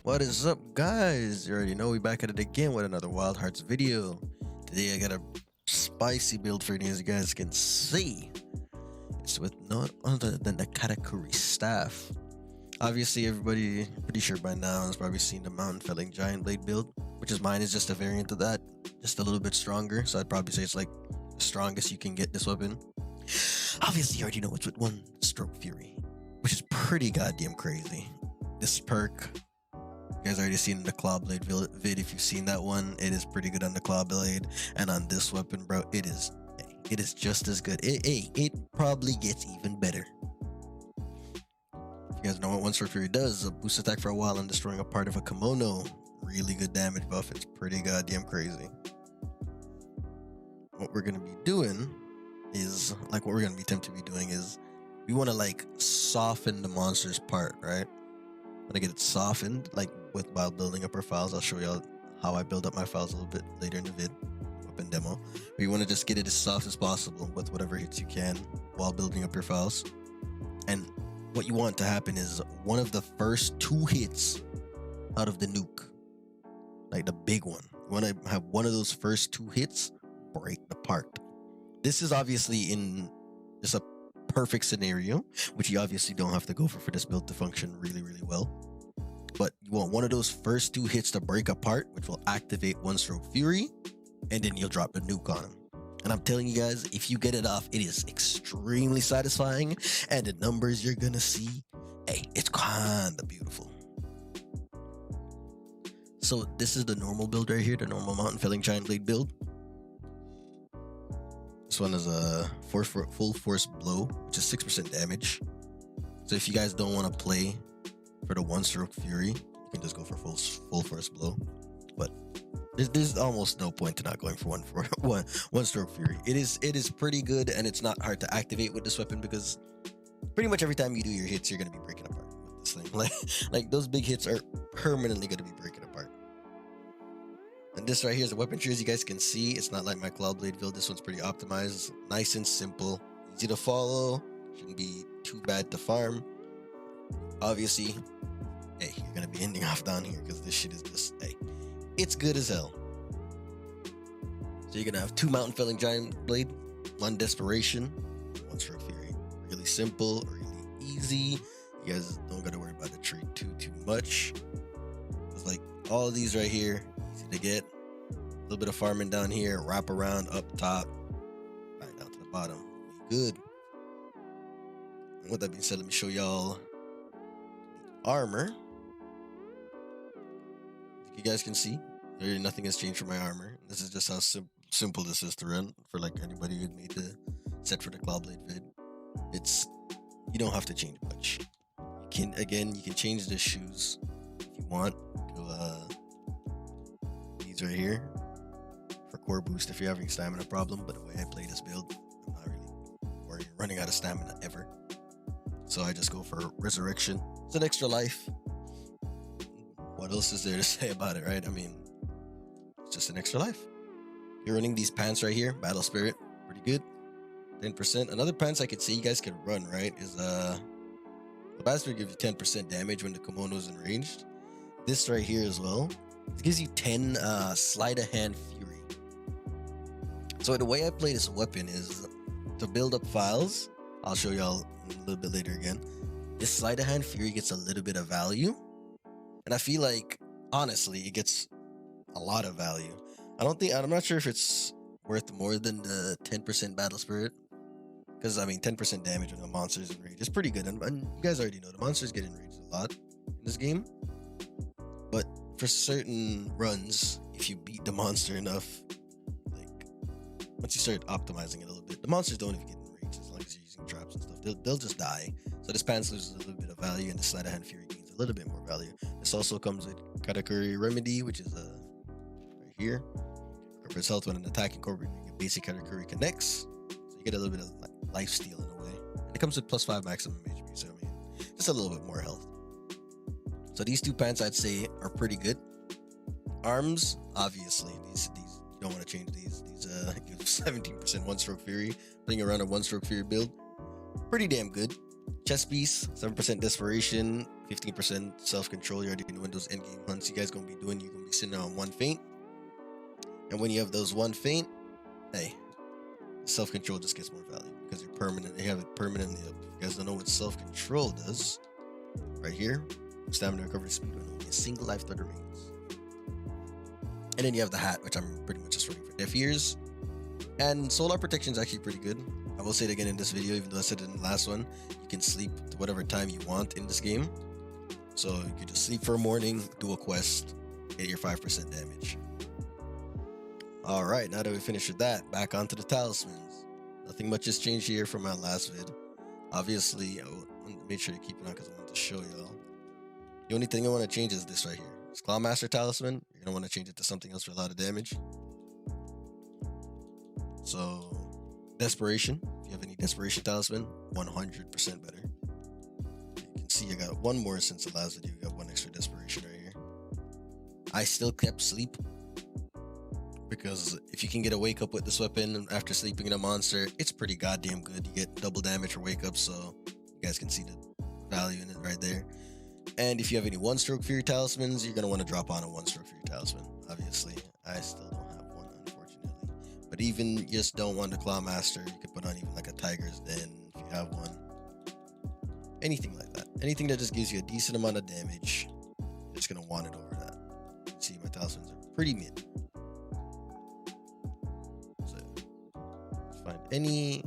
What is up, guys? You already know we back at it again with another Wild Hearts video. Today I got a spicy build for you, as you guys can see. It's with none other than the Karakuri staff. Obviously, everybody pretty sure by now has probably seen the Mountain Felling Giant Blade build, which is mine is just a variant of that, just a little bit stronger. So I'd probably say it's like the strongest you can get this weapon. Obviously, you already know it's with one Stroke Fury, which is pretty goddamn crazy. This perk, you guys already seen the Claw Blade vid. If you've seen that one, it is pretty good on the Claw Blade, and on this weapon, bro, it is just as good. It probably gets even better. If you guys know what One Stroke Fury does, a boost attack for a while and destroying a part of a kimono. Really good damage buff. It's pretty goddamn crazy. What we're gonna be doing is what we're gonna be tempted to be doing is we want to like soften the monster's part, right? Want to get it softened, like while building up our files. I'll show y'all how I build up my files a little bit later in the weapon demo. But you want to just get it as soft as possible with whatever hits you can while building up your files. And what you want to happen is one of the first 2 hits out of the nuke, like the big one. You want to have one of those first 2 hits break the part. This is obviously in just a perfect scenario, which you obviously don't have to go for this build to function really well. But you want one of those first 2 hits to break apart, which will activate One Stroke Fury, and then you'll drop the nuke on him. And I'm telling you guys, if you get it off, it is extremely satisfying, and the numbers you're gonna see, hey, it's kinda beautiful. So this is the normal build right here, the normal Mountain Felling Giant Blade build. This one is a full force blow, which is 6% damage. So if you guys don't want to play for the One Stroke Fury, you can just go for full force blow. But there's almost no point to not going for one Stroke Fury. It is pretty good, and it's not hard to activate with this weapon because pretty much every time you do your hits, you're gonna be breaking apart with this thing. Like those big hits are permanently gonna be breaking apart. And this right here is a weapon tree, as you guys can see. It's not like my Claw Blade build. This one's pretty optimized, nice and simple, easy to follow. Shouldn't be too bad to farm. Obviously, hey, you're gonna be ending off down here because this shit is just, hey, it's good as hell. So you're gonna have 2 Mountain Felling Giant Blade, 1 Desperation, 1 Stroke Fury. Really simple, really easy. You guys don't gotta worry about the tree too much. It's like all of these right here, easy to get. A little bit of farming down here, wrap around up top, right down to the bottom. Be good. And with that being said, let me show y'all the armor. You guys can see there nothing has changed for my armor. This is just how simple this is to run for like anybody who made the set for the Claw Blade vid. You don't have to change much. You can change the shoes if you want to these right here for core boost if you're having a stamina problem. But the way I play this build, I'm not really running out of stamina ever, so I just go for resurrection. It's an extra life. What else is there to say about it, right? I mean, it's just an extra life. You're running these pants right here, Battle Spirit, pretty good. 10%. Another pants I could say you guys can run, right, is the Battle Spirit gives you 10% damage when the kimono is enraged. This right here as well, it gives you 10 Sleight of Hand Fury. So the way I play this weapon is to build up files. I'll show y'all a little bit later again. This Sleight of Hand Fury gets a little bit of value, and I feel like honestly it gets a lot of value. I'm not sure if it's worth more than the 10% Battle Spirit, because I mean 10% damage when the monster's enraged is pretty good, and you guys already know the monsters get enraged a lot in this game. But for certain runs, if you beat the monster enough, like once you start optimizing it a little bit, the monsters don't even get enraged as long as you're using traps and stuff. They'll just die. So this pants loses a little bit of value, and the Sleight of Hand Fury gains a little bit more value. This also comes with Karakuri Remedy, which is right here. Incorporates health when an attack incorporating a basic Karakuri connects. So you get a little bit of life steal in a way. And it comes with +5 maximum HP, so I mean, just a little bit more health. So these 2 pants I'd say are pretty good. Arms, obviously, these you don't want to change these. These give 17% One Stroke Fury. Playing around a One Stroke Fury build, pretty damn good. Chess piece, 7% desperation, 15% self-control. You already know when those endgame hunts you guys gonna be doing. You're gonna be sitting on one feint. And when you have those one feint, hey, self-control just gets more value because you're permanent. You have it permanently up. If you guys don't know what self-control does, right here, stamina recovery speed when only a single life thread remains. And then you have the hat, which I'm pretty much just running for deaf ears. And solar protection is actually pretty good. I will say it again in this video, even though I said it in the last one. You can sleep to whatever time you want in this game. So you can just sleep for a morning, do a quest, get your 5% damage. Alright, now that we finished with that, back onto the talismans. Nothing much has changed here from my last vid. Obviously, I want to make sure you keep it on because I want to show y'all. The only thing I want to change is this right here. It's Clawmaster Talisman. You're going to want to change it to something else for a lot of damage. So, Desperation. If you have any Desperation Talisman, 100% better. You can see I got one more since the last video. You got one extra Desperation right here. I still kept Sleep, because if you can get a wake up with this weapon after sleeping in a monster, it's pretty goddamn good. You get double damage for wake up, so you guys can see the value in it right there. And if you have any one-stroke Fury Talismans, you're going to want to drop on a one-stroke Fury Talisman. Obviously, I still don't have one, unfortunately. But even just don't want the Clawmaster, you could put on even like a Tiger's Den if you have one. Anything like that. Anything that just gives you a decent amount of damage, you're just going to want it over that. See, my Talismans are pretty mid. Find any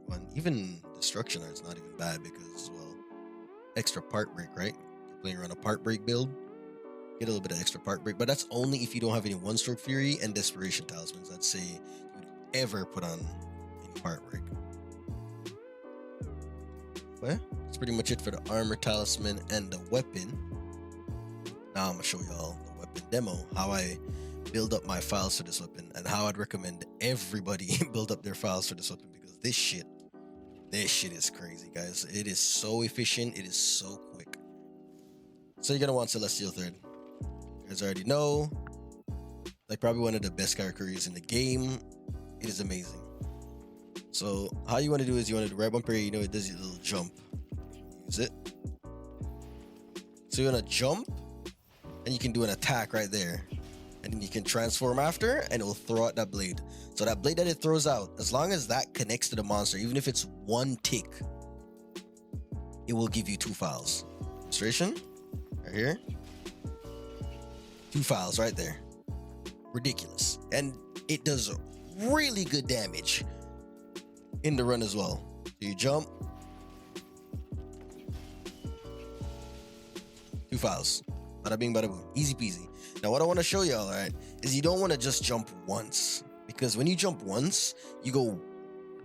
one, even Destruction Art's not even bad because, well, extra part break, right? You're playing around a part break build, get a little bit of extra part break, but that's only if you don't have any one stroke Fury and Desperation Talismans. I'd say you would ever put on any part break. Well, that's pretty much it for the armor talisman and the weapon. Now I'm gonna show y'all the weapon demo, how I build up my files for this weapon, and how I'd recommend everybody build up their files for this weapon, because this shit is crazy, guys. It is so efficient, it is so quick. So you're gonna want Celestial Thread. You guys already know, like probably one of the best Karakuris in the game. It is amazing. So how you want to do is you want to do right bumper, you know, it does your little jump. Use it. So you're gonna jump, and you can do an attack right there. And then you can transform after, and it will throw out that blade. So that blade that it throws out, as long as that connects to the monster, even if it's one tick, it will give you 2 files. Illustration, right here. 2 files right there. Ridiculous. And it does really good damage in the run as well. So you jump. 2 files. Bada bing, bada boom. Easy peasy. Now what I want to show y'all, right, is you don't want to just jump once, because when you jump once, you go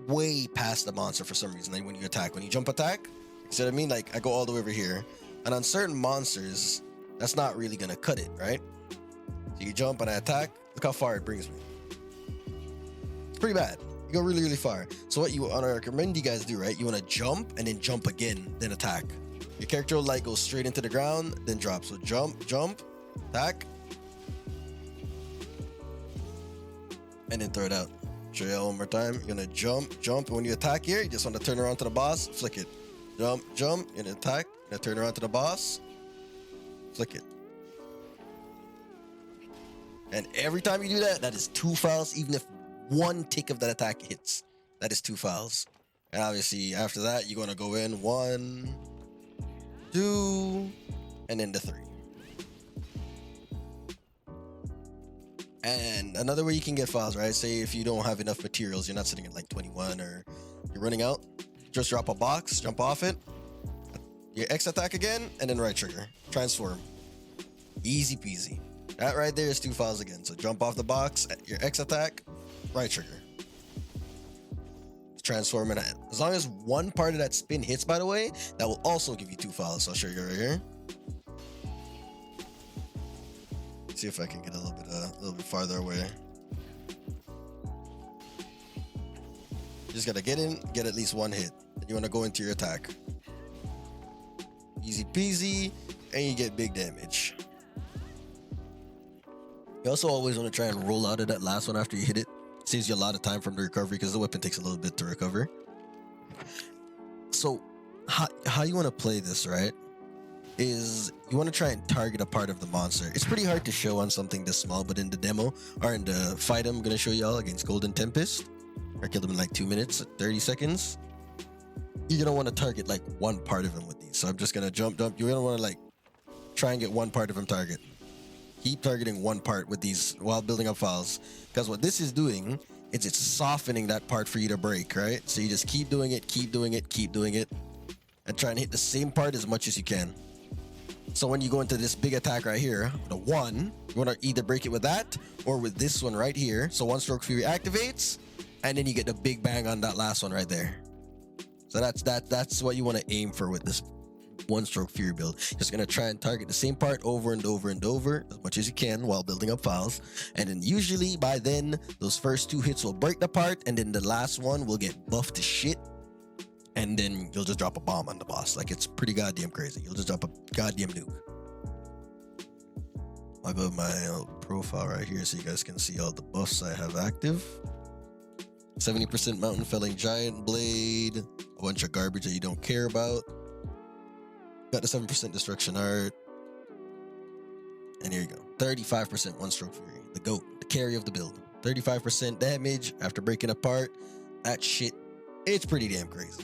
way past the monster for some reason. Like when you attack, when you jump attack, you see what I mean? Like I go all the way over here, and on certain monsters, that's not really gonna cut it, right? So you jump and I attack. Look how far it brings me. It's pretty bad. You go really, really far. So what you want to recommend you guys do, right? You want to jump and then jump again, then attack. Your character will like go straight into the ground, then drop. So jump, jump, attack, and then throw it out. Show you one more time. You're gonna jump, jump, and when you attack here, you just want to turn around to the boss, flick it. Jump, jump, and attack, and turn around to the boss, flick it. And every time you do that, that is 2 files, even if one tick of that attack hits. That is 2 files. And obviously, after that, you're gonna go in 1, 2, and then the 3. And another way you can get files, right? Say if you don't have enough materials, you're not sitting at like 21 or you're running out, just drop a box, jump off it, your X attack again, and then right trigger. Transform. Easy peasy. That right there is 2 files again. So jump off the box, your X attack, right trigger. Transform it. As long as one part of that spin hits, by the way, that will also give you 2 files. So I'll show you right here. See if I can get a little bit farther away. You just gotta get in, get at least 1 hit. And you wanna go into your attack. Easy peasy, and you get big damage. You also always wanna try and roll out of that last one after you hit it. Saves you a lot of time from the recovery because the weapon takes a little bit to recover. So how you want to play this, right? Is you want to try and target a part of the monster. It's pretty hard to show on something this small, but in the demo or in the fight I'm gonna show y'all against Golden Tempest, I killed him in like 2 minutes, 30 seconds. You're gonna want to target like one part of him with these. So I'm just gonna jump. You're gonna want to like try and get one part of him target. Keep targeting one part with these while building up files, because what this is doing is it's softening that part for you to break, right? So you just keep doing it, keep doing it, keep doing it, and try and hit the same part as much as you can. So when you go into this big attack right here, the one, you want to either break it with that or with this one right here. So one stroke fury activates, and then you get the big bang on that last one right there. So that's what you want to aim for with this one stroke fury build. Just gonna try and target the same part over and over and over as much as you can while building up files. And then usually by then, those first 2 hits will break the part, and then the last one will get buffed to shit. And then you'll just drop a bomb on the boss. Like, it's pretty goddamn crazy. You'll just drop a goddamn nuke. I'll go to my profile right here so you guys can see all the buffs I have active. 70% Mountain Felling Giant Blade. A bunch of garbage that you don't care about. Got the 7% Destruction Art. And here you go. 35% One Stroke Fury. The GOAT. The carry of the build. 35% damage after breaking apart. That shit, it's pretty damn crazy.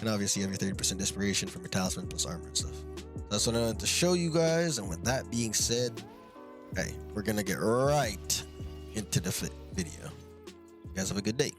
And obviously you have your 30% Desperation from your Talisman plus armor and stuff. That's what I wanted to show you guys. And with that being said, hey, we're going to get right into the video. You guys have a good day.